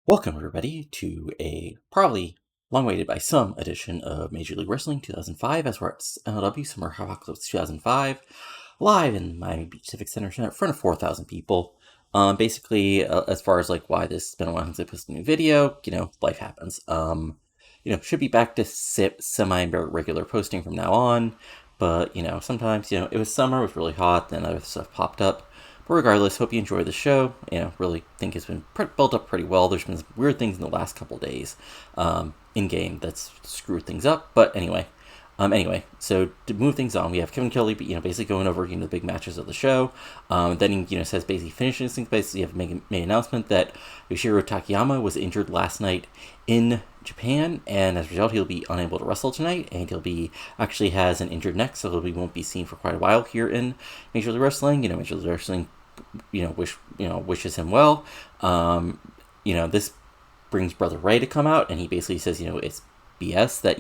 Welcome, everybody, to a probably long-awaited by some edition of Major League Wrestling 2005, as we're at MLW Summer Apocalypse 2005, live in Miami Beach Civic Center in front of 4,000 people. Basically, as far as like why this has been a while since I posted a new video, life happens. Should be back to semi-regular posting from now on, but sometimes it was summer, it was really hot, then other stuff popped up. But regardless, hope you enjoy the show. Really think it's been built up pretty well. There's been some weird things in the last couple days in game that's screwed things up. But anyway, so to move things on, we have Kevin Kelly, basically going over the big matches of the show. Then he says basically finishing things. Basically, have made an announcement that Yoshiro Takayama was injured last night in Japan, and as a result, he'll be unable to wrestle tonight, and he actually has an injured neck, so he won't be seen for quite a while here in Major League Wrestling. Major League Wrestling, wishes him well. This brings Brother Ray to come out, and he basically says, it's BS that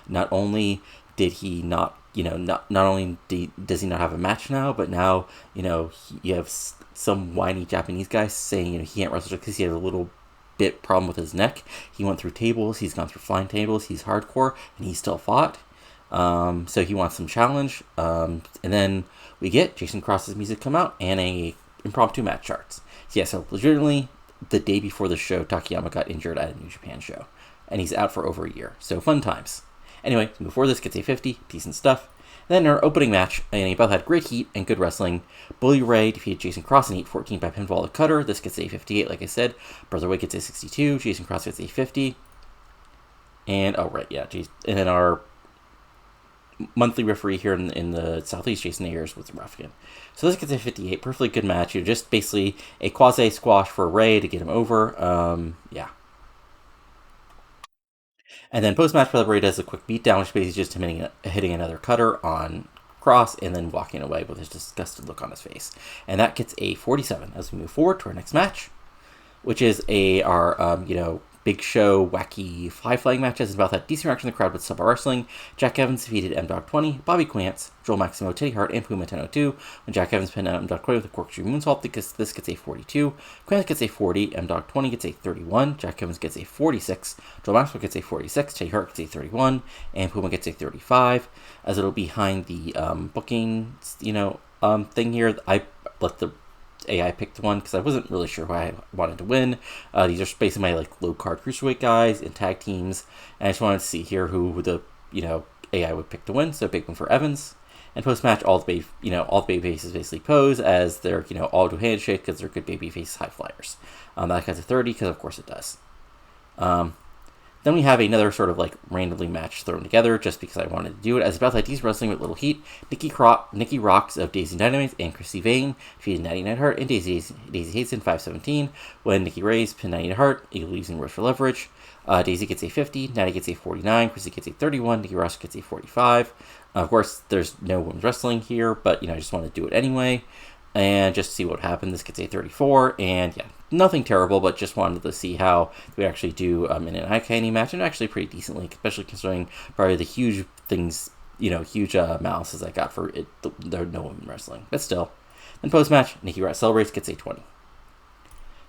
not only did he not, not only does he not have a match now, but now you have some whiny Japanese guy saying he can't wrestle because he has a little bit problem with his neck. He went through tables, he's gone through flying tables, he's hardcore, and he still fought. So he wants some challenge. And then we get Jason Cross's music come out and a impromptu match charts. So legitimately the day before the show, Takayama got injured at a New Japan show, and he's out for over a year. So fun times. Anyway, before this gets a 50, decent stuff. Then our opening match, and they both had great heat and good wrestling. Bully Ray defeated Jason Cross in 8-14 by pinfall at Cutter. This gets a 58, like I said. Brother Ray gets a 62. Jason Cross gets a 50. And, and then our monthly referee here in the Southeast, Jason Ayers, was Ruffian. So this gets a 58. Perfectly good match. Just basically a quasi-squash for Ray to get him over. And then post-match, Brother Ray does a quick beatdown, which basically just him hitting another Cutter on Cross and then walking away with his disgusted look on his face. And that gets a 47 as we move forward to our next match, which is our big show, wacky fly-flying matches. It's about that decent reaction in the crowd with Subbar Wrestling. Jack Evans defeated M-Dog 20, Bobby Quance, Joel Maximo, Teddy Hart, and Puma 1002. When Jack Evans pinned M-Dog 20 with a corkscrew moonsault, because this gets a 42. Quance gets a 40, M-Dog 20 gets a 31, Jack Evans gets a 46, Joel Maximo gets a 46, Teddy Hart gets a 31, and Puma gets a 35. As it'll be behind the booking, thing here, I let the AI picked one because I wasn't really sure who I wanted to win. These are basically my low card cruiserweight guys in tag teams, and I just wanted to see here who the AI would pick to win. So big one for Evans. And post match, all the baby faces basically pose as they're all do handshake because they're good baby face high flyers. That gets a 30 because of course it does. Then we have another sort of randomly match thrown together just because I wanted to do it. As Beth ID's wrestling with Little Heat, Nikki Rocks of Daisy Dynamite and Chrissy Vane defeated Natty Neidhart and Daisy Hates in 517. When Nikki Ray's pinned Natty Neidhart, using Rush for leverage. Daisy gets a 50, Natty gets a 49, Chrissy gets a 31, Nikki Rocks gets a 45. Of course, there's no women's wrestling here, but I just wanted to do it anyway. And just to see what happened, this gets a 34, and nothing terrible, but just wanted to see how we actually do in an Icani match, and actually pretty decently, especially considering probably the huge things, huge malices I got for it. There no women wrestling, but still. Then post-match, Nikki Rat celebrates, gets a 20.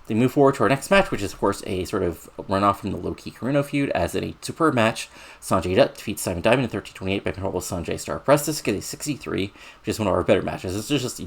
They move forward to our next match, which is, of course, a sort of runoff from the low-key Corino feud, as in a superb match. Sanjay Dutt defeats Simon Diamond in 13-28 by pinfall with Sanjay Star Prestis, gets a 63, which is one of our better matches. It's just,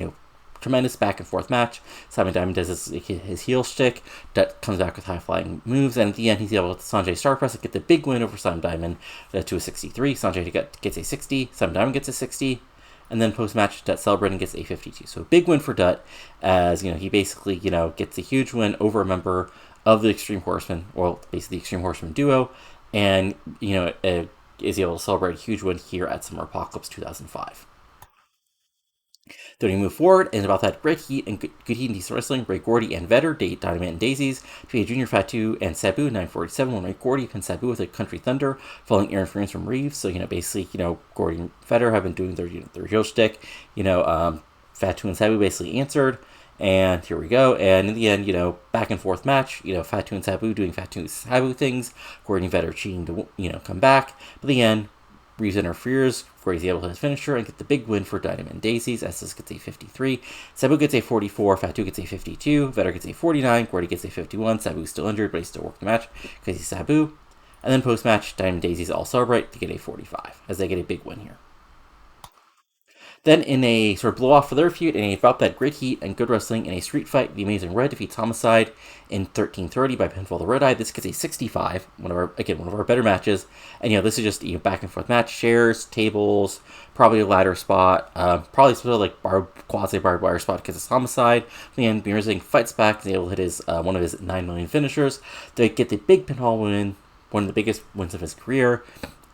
tremendous back and forth match. Simon Diamond does his heel shtick. Dutt comes back with high flying moves, and at the end he's able to Sanjay Star Press to get the big win over Simon Diamond to a 63. Sanjay gets a 60. Simon Diamond gets a 60. And then post match, Dutt celebrating gets a 52. So a big win for Dutt, as he basically gets a huge win over a member of the Extreme Horsemen, or basically the Extreme Horsemen duo, and is able to celebrate a huge win here at Summer Apocalypse 2005. Then we move forward, and about that great heat and good heat and decent wrestling, Ray Gordy and Vedder date Dynamite and Daisies, defeated Junior Fatu and Sabu 947 when Ray Gordy pinned Sabu with a Country Thunder, following interference from Reeves. So, basically, Gordy and Vedder have been doing their heel shtick. Fatu and Sabu basically answered, and here we go. And in the end, back and forth match, Fatu and Sabu doing Fatu and Sabu things, Gordy and Vedder cheating to, come back. But in the end, Reeves interferes, Corey's able to hit his finisher and get the big win for Dynamite and Daisies. Estes gets a 53. Sabu gets a 44. Fatu gets a 52. Vetter gets a 49. Gordy gets a 51. Sabu's still injured, but he's still working the match because he's Sabu. And then post-match, Dynamite and Daisies all celebrate to get a 45 as they get a big win here. Then in a sort of blow-off for their feud, in a bout that great heat and good wrestling in a street fight, the Amazing Red defeats Homicide in 13:30 by pinfall the Red Eye. This gets a 65, one of our better matches. And, this is just a back and forth match. Chairs, tables, probably a ladder spot, probably sort of like quasi-barbed wire spot because it's Homicide. In the end, Mearsing fights back and is able to hit his one of his 9 million finishers. They get the big pinfall win, one of the biggest wins of his career,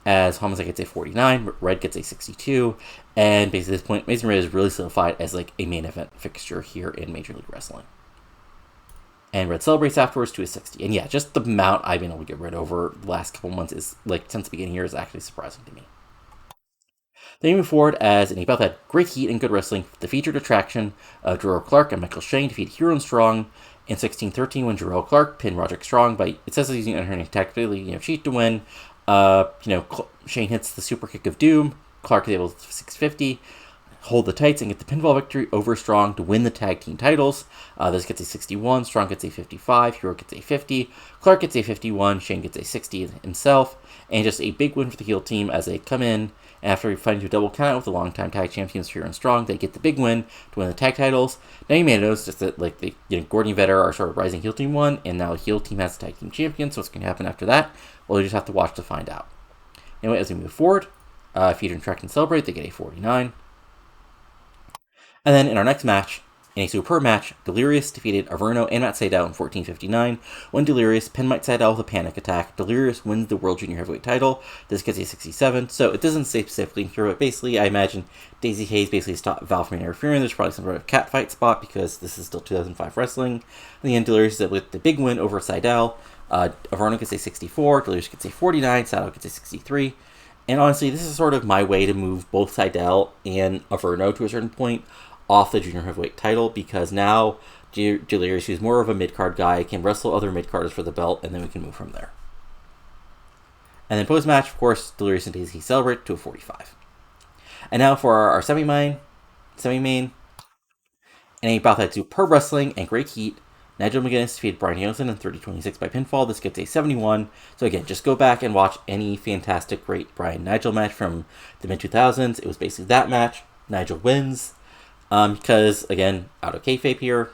as Homicide gets a 49, Red gets a 62, and basically at this point, Amazing Red is really solidified as like a main event fixture here in Major League Wrestling. And Red celebrates afterwards to a 60. And yeah, just the amount I've been able to get Red over the last couple months is, like, since the beginning here is actually surprising to me. They move forward as in about that great heat and good wrestling, the featured attraction of Jarrell Clark and Michael Shane defeat Hero and Strong in 16-13 when Jarrell Clark pinned Roderick Strong by, it says he's using unhurting tactically, cheat to win. Shane hits the super kick of doom. Clark is able to 650, hold the tights, and get the pinfall victory over Strong to win the tag team titles. This gets a 61, Strong gets a 55, Hero gets a 50, Clark gets a 51, Shane gets a 60 himself, and just a big win for the heel team as they come in after fighting to a double count with the longtime tag champions Hero and Strong. They get the big win to win the tag titles. Now you may notice just that Gordon and Vetter are sort of rising heel team 1, and now the heel team has the tag team champions. So what's going to happen after that? Well, you just have to watch to find out. Anyway, as we move forward, Feeder and Track and Celebrate, they get a 49. And then in our next match, in a superb match, Delirious defeated Averno and Matt Sydal in 14:59. When Delirious pinned Matt Sydal with a panic attack, Delirious wins the World Junior Heavyweight Title. This gets a 67. So it doesn't say specifically here, but basically, I imagine Daisy Hayes basically stopped Val from interfering. There's probably some sort of catfight spot because this is still 2005 wrestling. In the end, Delirious is able to get the big win over Sydal. Averno gets a 64, Delirious gets a 49, Sydal gets a 63. And honestly, this is sort of my way to move both Sydal and Averno to a certain point off the Junior Heavyweight title, because now Delirious, who's more of a mid-card guy, can wrestle other mid-carders for the belt, and then we can move from there. And then post-match, of course, Delirious and Daisy celebrate to a 45. And now for our semi-main, and a bout that superb wrestling and great heat, Nigel McGuinness defeated Bryan Danielson in 30-26 by pinfall. This gets a 71. So again, just go back and watch any fantastic, great Bryan-Nigel match from the mid-2000s. It was basically that match. Nigel wins. Because, again, out of kayfabe here,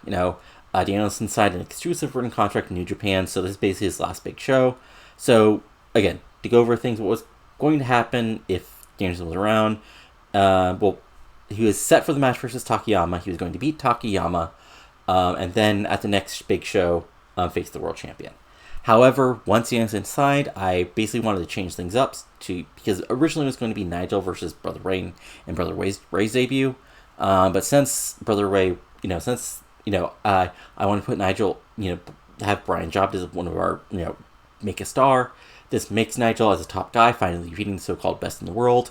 Danielson signed an exclusive written contract in New Japan, so this is basically his last big show. So, again, to go over things, what was going to happen if Danielson was around, he was set for the match versus Takayama. He was going to beat Takayama, and then at the next big show, face the world champion. However, once Danielson signed, I basically wanted to change things up because originally it was going to be Nigel versus Brother Ray and Brother Ray's debut. But since Brother Ray, I want to put Nigel, have Bryan jobbed as one of our, make a star. This makes Nigel as a top guy, finally defeating the so-called best in the world,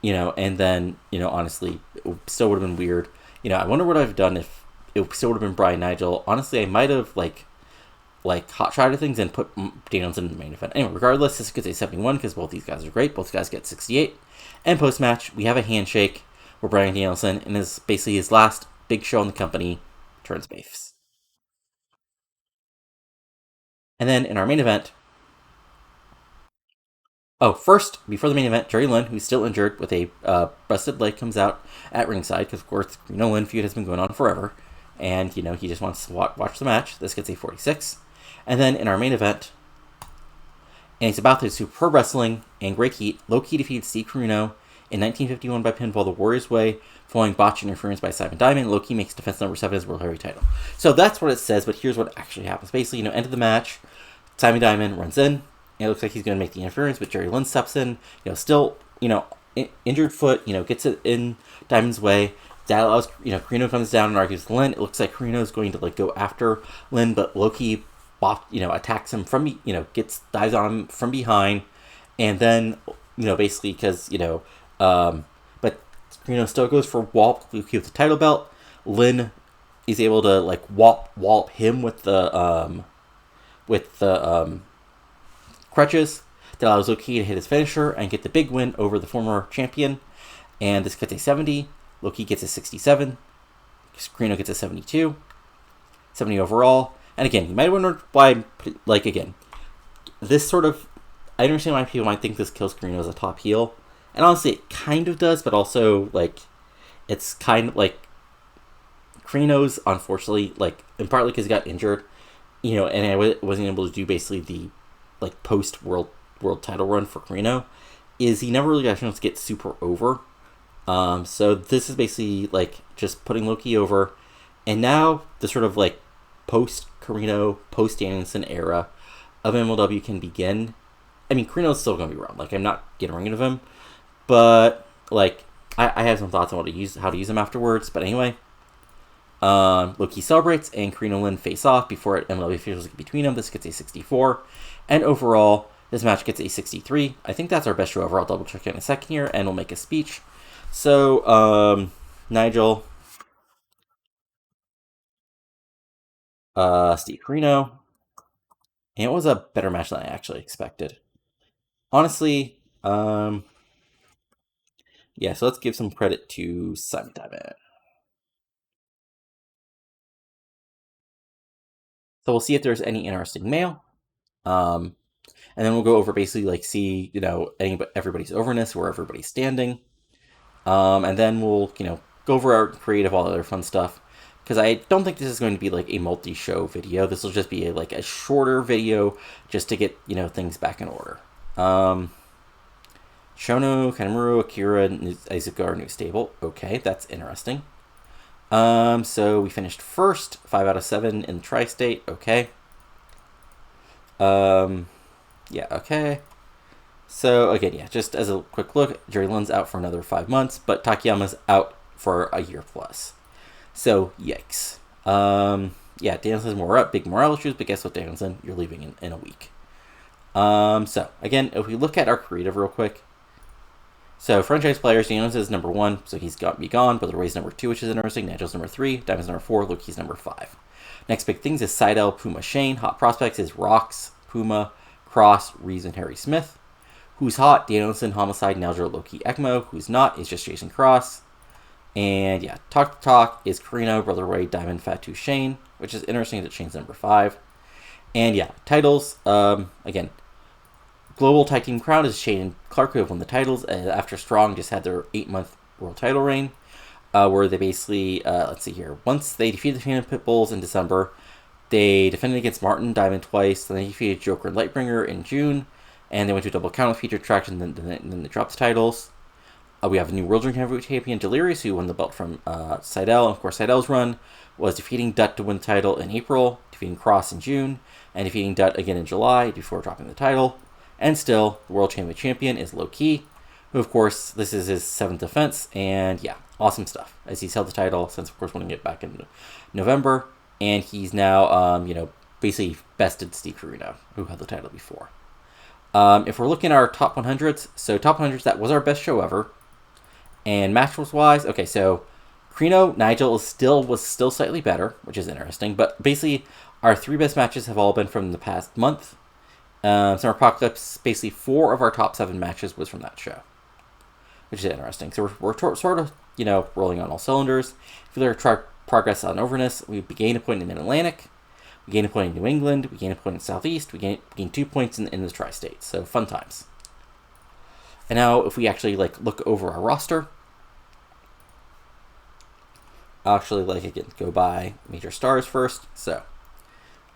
and then, honestly, it still would have been weird. I wonder what I've done if it still would have been Bryan Nigel. Honestly, I might have, hot shotted things and put Danielson in the main event. Anyway, regardless, this gets a 71 because both these guys are great. Both guys get 68. And post-match, we have a handshake where Bryan Danielson, in basically his last big show in the company, turns face. And then in our main event, first, before the main event, Jerry Lynn, who's still injured with a busted leg, comes out at ringside, because of course, Lynn feud has been going on forever, and, he just wants to watch the match. This gets a 46. And then in our main event, and it's about the superb wrestling and great heat, Low-Key defeated Steve Corino in 1951 by pinfall the Warriors Way, following botched interference by Simon Diamond. Low-Key makes defense number 7 as World Heavyweight Title. So that's what it says, but here's what actually happens. Basically, end of the match, Simon Diamond runs in, and it looks like he's going to make the interference, but Jerry Lynn steps in, still, injured foot, gets it in Diamond's way. That allows, Corino comes down and argues with Lynn. It looks like Corino is going to, go after Lynn, but Low-Key, attacks him from, dives on him from behind, and then, basically, because, but Corino still goes for wallop with the title belt. Lynn is able to wallop him with the crutches. That allows Low-Key to hit his finisher and get the big win over the former champion. And this gets a 70. Loki gets a 67. Corino gets a 72. 70 overall. And again, you might wonder why, like, again, this sort of, I understand why people might think this kills Corino as a top heel. And honestly, it kind of does, but also, like, it's kind of, like, Corino's, unfortunately, like, and partly because he got injured, you know, and I wasn't able to do basically the, like, post-world title run for Corino, is he never really got a chance to get super over. So this is basically, like, just putting Loki over, and now the sort of, like, post-Corino, post-Danielson era of MLW can begin. I mean, Corino's still going to be around. Like, I'm not getting rid of him, but, like, I have some thoughts on how to use him afterwards. But anyway, Loki celebrates, and Corino and Lynn face off before MLW officials get between them. This gets a 64, and overall, this match gets a 63. I think that's our best show ever. I'll double check it in a second here, and we'll make a speech. So, Nigel, Steve Corino, and it was a better match than I actually expected. Honestly, yeah, so let's give some credit to Simon Diamond. So we'll see if there's any interesting mail. And then we'll go over basically, like, see, you know, everybody's overness, where everybody's standing. And then we'll, you know, go over our creative, all the other fun stuff. Because I don't think this is going to be, like, a multi-show video. This will just be, a shorter video just to get, you know, things back in order. Shono, Kanemaru, Akira, Izuka are new stable. Okay, that's interesting. So we finished first, 5 out of 7 in the Tri-State. Okay. Yeah, okay. So, again, yeah, just as a quick look, Jerry Lynn's out for another 5 months, but Takayama's out for a year plus. So, yikes. Yeah, Danielson's more up, big morale issues, but guess what, Danielson? You're leaving in a week. So, again, if we look at our creative real quick, so franchise players, Danielson is number 1, so he's got to be gone. Brother Ray's number 2, which is interesting. Nigel's number 3, Diamond's number 4, Loki's number 5. Next big things is Sydal, Puma, Shane. Hot prospects is Rocks, Puma, Cross, Reeves, and Harry Smith. Who's hot? Danielson, Homicide, Nalger, Loki, ECMO. Who's not is just Jason Cross. And yeah, Talk is Corino, Brother Ray, Diamond, Fatu, Shane, which is interesting that Shane's number 5. And yeah, titles, again, Global Tag Team Crown is Shane and Clark, who have won the titles after Strong just had their 8-month world title reign, where they basically, let's see here, once they defeated the Phantom Pit Bulls in December, they defended against Martin Diamond twice, then they defeated Joker and Lightbringer in June, and they went to a double count with featured tracks, and then they dropped the titles. We have a new World Junior Heavyweight Champion, Delirious, who won the belt from Sydal. Of course, Sydal's run was defeating Dutt to win the title in April, defeating Cross in June, and defeating Dutt again in July before dropping the title. And still, the World Champion is Low-Key, who, of course, this is his 7th defense, and yeah, awesome stuff, as he's held the title since, of course, winning it back in November, and he's now, you know, basically bested Steve Corino, who held the title before. If we're looking at our top 100s, so top 100s, that was our best show ever. And match-wise, okay, so Corino, Nigel was still slightly better, which is interesting, but basically our 3 best matches have all been from the past month. Summer Apocalypse, basically 4 of our top 7 matches was from that show, which is interesting. So we're sort of, you know, rolling on all cylinders. If you look at our progress on overness, we gained a point in the Mid-Atlantic, we gained a point in New England, we gained a point in Southeast, we gained 2 points in the Tri-State. So fun times. And now if we actually, like, look over our roster, I'll actually, like, again, go by major stars first. So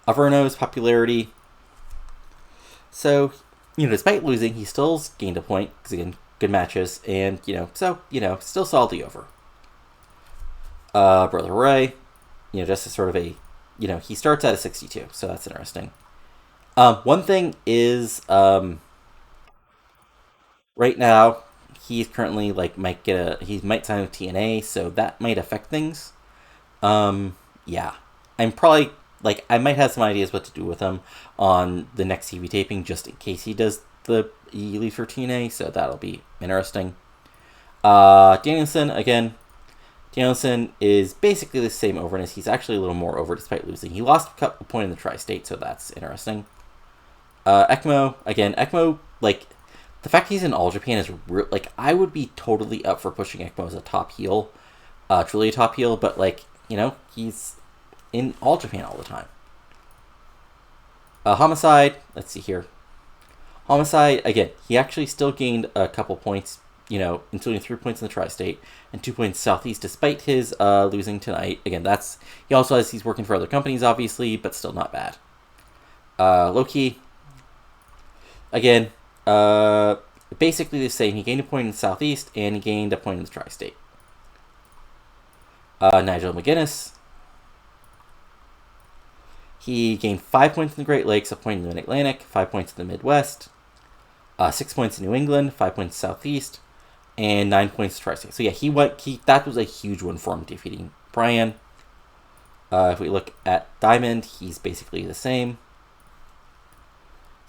Averno's popularity. So, you know, despite losing, he still gained a point, because, again, good matches, and, you know, so, you know, still solidly over. Brother Ray, you know, just as sort of a, you know, he starts at a 62, so that's interesting. One thing is, right now, he's currently, like, he might sign with TNA, so that might affect things. Yeah. I'm probably, like, I might have some ideas what to do with him on the next TV taping, just in case he leaves for TNA, so that'll be interesting. Danielson, again, Danielson is basically the same overness. He's actually a little more over despite losing. He lost a point in the Tri-State, so that's interesting. ECMO, again, ECMO, like, the fact he's in All Japan is like, I would be totally up for pushing ECMO as a top heel, truly a top heel, but like, you know, he's in All Japan all the time. Homicide, let's see here. Homicide, again, he actually still gained a couple points, you know, including 3 points in the Tri-State and 2 points Southeast, despite his losing tonight. Again, he also he's working for other companies, obviously, but still not bad. Low-key, again, basically the same. He gained a point in the Southeast, and he gained a point in the Tri-State. Nigel McGuinness, he gained 5 points in the Great Lakes, a point in the Mid-Atlantic, 5 points in the Midwest, 6 points in New England, 5 points Southeast, and 9 points Tri-State. So yeah, that was a huge one for him, defeating Bryan. If we look at Diamond, he's basically the same.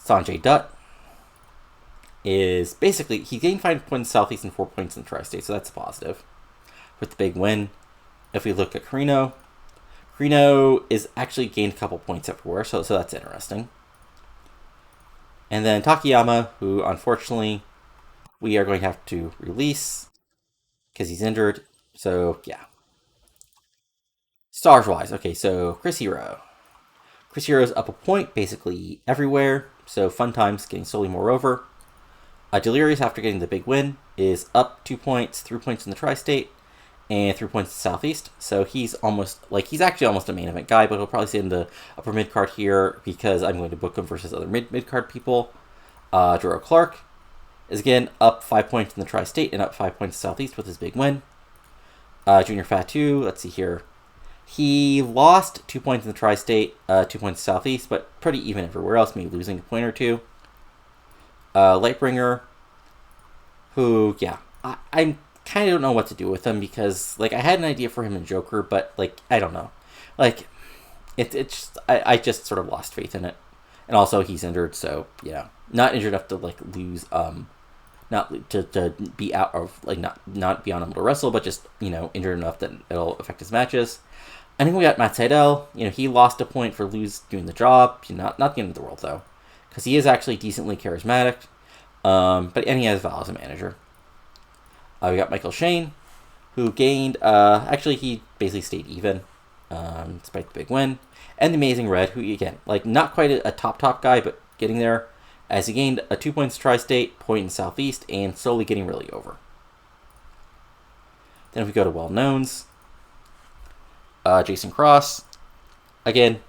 Sanjay Dutt is basically, he gained 5 points Southeast and 4 points in the Tri-State, so that's a positive with the big win. If we look at Corino is actually gained a couple points everywhere, so that's interesting. And then Takayama, who unfortunately we are going to have to release because he's injured. So yeah. Stars-wise, okay, so Chris Hero. Chris Hero's up a point basically everywhere, so fun times, getting slowly more over. Delirious, after getting the big win, is up 2 points, 3 points in the Tri-State, and 3 points in the Southeast. So he's actually almost a main event guy, but he'll probably stay in the upper mid card here because I'm going to book him versus other mid card people. Jero Clark is again up 5 points in the Tri-State and up 5 points in the Southeast with his big win. Junior Fatu, let's see here. He lost 2 points in the Tri-State, 2 points in the Southeast, but pretty even everywhere else, maybe losing a point or two. Lightbringer, who, yeah, I kind of don't know what to do with him because, like, I had an idea for him in Joker, but, like, I don't know. Like, I just sort of lost faith in it. And also, he's injured, so, yeah. Not injured enough to, like, lose, not to be out of, like, not be unable to wrestle, but just, you know, injured enough that it'll affect his matches. I think we got Matt Sydal. You know, he lost a point for doing the job. Not the end of the world, though. Because he is actually decently charismatic. And he has Val as a manager. We got Michael Shane, who gained, actually he basically stayed even, despite the big win. And the Amazing Red, who, again, like, not quite a top guy, but getting there, as he gained a 2 points Tri-State, point in Southeast, and slowly getting really over. Then if we go to well-knowns, Jason Cross, again,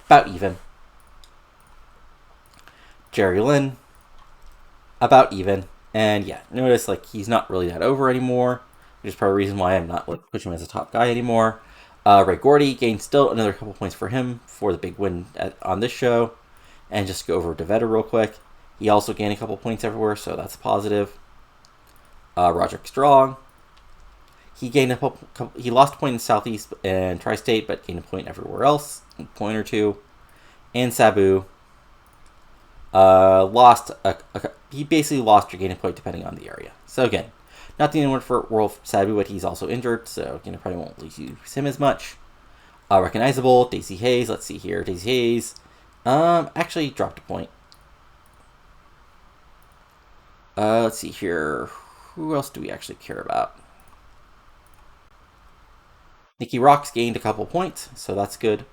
about even. Jerry Lynn, about even. And yeah, notice, like, he's not really that over anymore, which is probably the reason why I'm not, like, pushing him as a top guy anymore. Ray Gordy gained still another couple points for him for the big win on this show. And just go over Devetta real quick. He also gained a couple points everywhere, so that's positive. Roderick Strong. He gained he lost a point in Southeast and Tri-State, but gained a point everywhere else, a point or two. And Sabu he basically lost or gained a point depending on the area. So again, not the end for World Sabu, but he's also injured, so you know, probably won't use him as much. Recognizable, Daisy Hayes. Let's see here, Daisy Hayes. Actually dropped a point. Let's see here. Who else do we actually care about? Nikki Rocks gained a couple points, so that's good.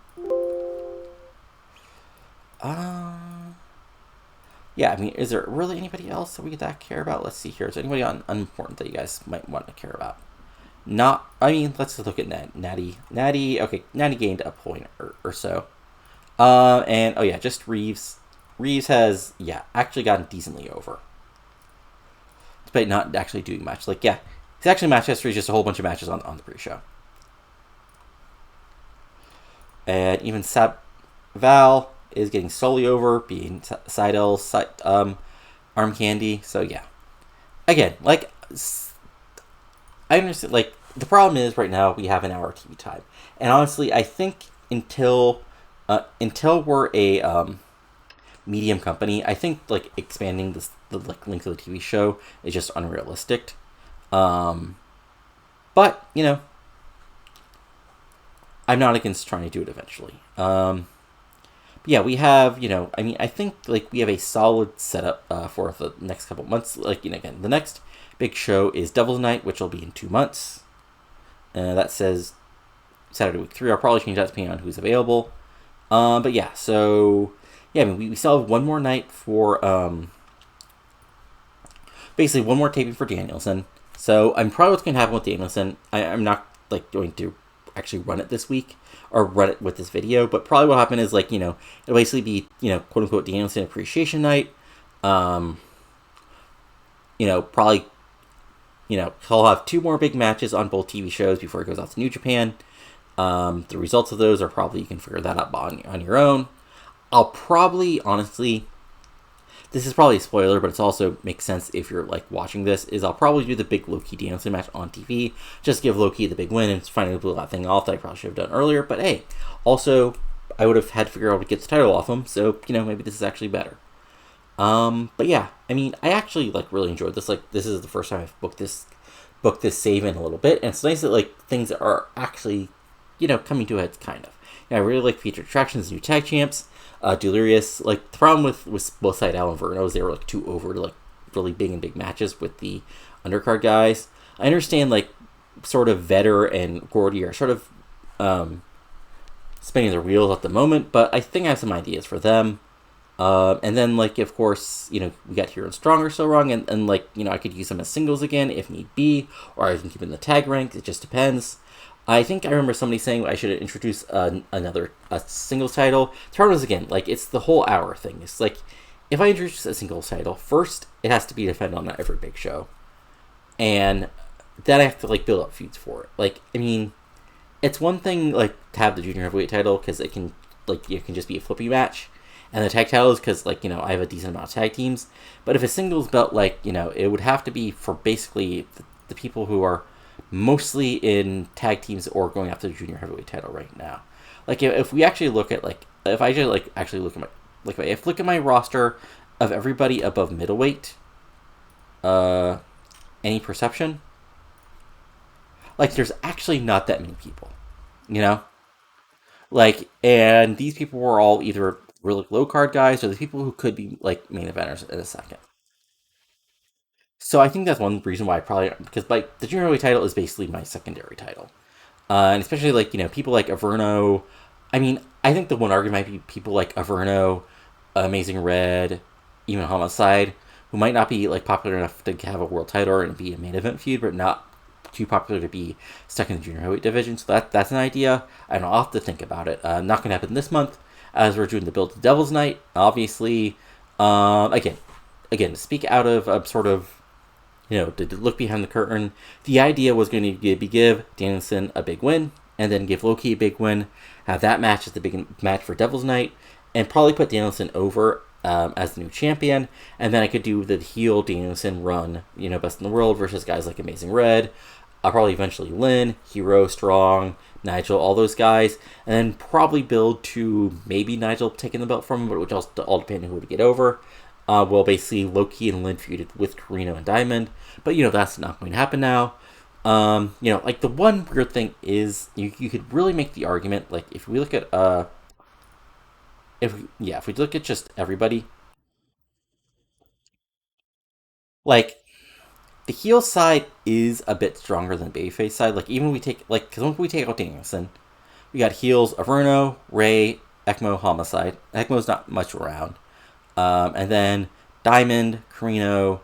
Yeah, I mean, is there really anybody else that we care about? Let's see here. Is there anybody unimportant that you guys might want to care about? Let's look at Natty. Okay, Natty gained a point or so. Just Reeves. Reeves has, actually gotten decently over. Despite not actually doing much. Like, yeah, his actually match history is just a whole bunch of matches on the pre-show. And even Val is getting slowly over, being Sydal's arm candy. So, yeah. Again, like, I understand, like, the problem is right now we have an hour TV time. And honestly, I think until we're a medium company, I think, like, expanding the length of the TV show is just unrealistic. But, you know, I'm not against trying to do it eventually. yeah, we have, I mean, I think like we have a solid setup for the next couple months. Like, again, the next big show is Devil's Night, which will be in 2 months. That says Saturday week 3. I'll probably change that depending on who's available. But yeah, so yeah, I mean, we still have one more night for basically one more taping for Danielson. So I'm probably what's going to happen with Danielson. I'm not like going to actually run it this week or run it with this video, but probably what happened is like it'll basically be quote unquote Danielson Appreciation Night. Probably he'll have 2 more big matches on both TV shows before he goes out to New Japan. The results of those are probably, you can figure that out on your own. I'll probably, honestly, this is probably a spoiler, but it also makes sense if you're like watching this, is I'll probably do the big Low-Ki Danielson match on TV, just give Low-Ki the big win and finally blew that thing off that I probably should have done earlier. But hey, also, I would have had to figure out how to get the title off him, so, maybe this is actually better. But yeah, I mean, I actually like really enjoyed this. Like, this is the first time I've booked this save in a little bit, and it's nice that like things are actually, coming to a head, kind of. I really like featured attractions, new tag champs. Delirious, like the problem with both Sydal and Averno is they were like too over to like really big matches with the undercard guys. I understand like sort of Vetter and Gordy are sort of spinning their wheels at the moment, but I think I have some ideas for them. And then like of course we got Hero and Stronger so wrong, and like I could use them as singles again if need be, or I can keep in the tag rank. It just depends. I think I remember somebody saying I should introduce a singles title. The problem is, again, like, it's the whole hour thing. It's like, if I introduce a singles title, first, it has to be defended on every big show. And then I have to, like, build up feuds for it. Like, I mean, it's one thing, like, to have the Junior Heavyweight title, because it can just be a flippy match. And the tag titles, because, like, I have a decent amount of tag teams. But if a singles belt, like, it would have to be for basically the people who are mostly in tag teams or going after the Junior Heavyweight title right now. Like, if we actually look at, like, if I just, like, actually look at my roster of everybody above middleweight, any perception? Like, there's actually not that many people, Like, and these people were all either really low card guys or the people who could be, like, main eventers in a second. So I think that's one reason why I probably, because like the Junior Heavyweight title is basically my secondary title, and especially like people like Averno. I mean, I think the one argument might be people like Averno, Amazing Red, even Homicide, who might not be like popular enough to have a world title and be a main event feud, but not too popular to be stuck in the Junior Heavyweight division. So that's an idea. I don't know, I'll have to think about it. Not going to happen this month, as we're doing the build to Devil's Night. Obviously, again, to speak out of sort of to look behind the curtain. The idea was going to be give Danielson a big win, and then give Low-Ki a big win, have that match as the big match for Devil's Night, and probably put Danielson over as the new champion, and then I could do the heel Danielson run, best in the world versus guys like Amazing Red, probably eventually Lynn, Hero, Strong, Nigel, all those guys, and then probably build to maybe Nigel taking the belt from him, but which all depending on who to get over. Well, basically, Low-Ki and Lynn feuded with Corino and Diamond. But, that's not going to happen now. Like, the one weird thing is, you could really make the argument, like, if we look at, if we look at just everybody, like, the heel side is a bit stronger than the babyface side. Like, even when we take, like, because when we take out Danielson, we got heels Averno, Ray, ECMO, Homicide. ECMO's not much around. And then Diamond, Corino,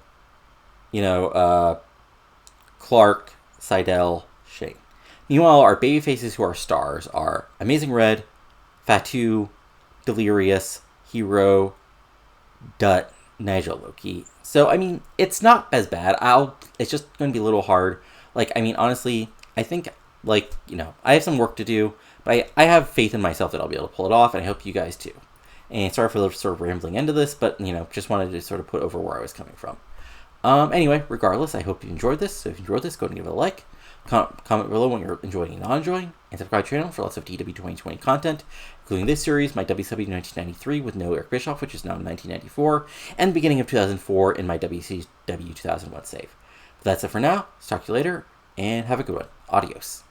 Clark, Sydal, Shane. Meanwhile, our baby faces who are stars are Amazing Red, Fatu, Delirious, Hero, Dut, Nigel, Low-Ki. So, I mean, it's not as bad. It's just going to be a little hard. Like, I mean, honestly, I think, like, I have some work to do, but I have faith in myself that I'll be able to pull it off, and I hope you guys too. And sorry for the sort of rambling into this, but, just wanted to sort of put over where I was coming from. Anyway, regardless, I hope you enjoyed this. So if you enjoyed this, go and give it a like. Comment below when you're enjoying and not enjoying. And subscribe to the channel for lots of TEW 2020 content, including this series, my WCW 1993 with no Eric Bischoff, which is now 1994, and the beginning of 2004 in my WCW 2001 save. But that's it for now. Talk to you later, and have a good one. Adios.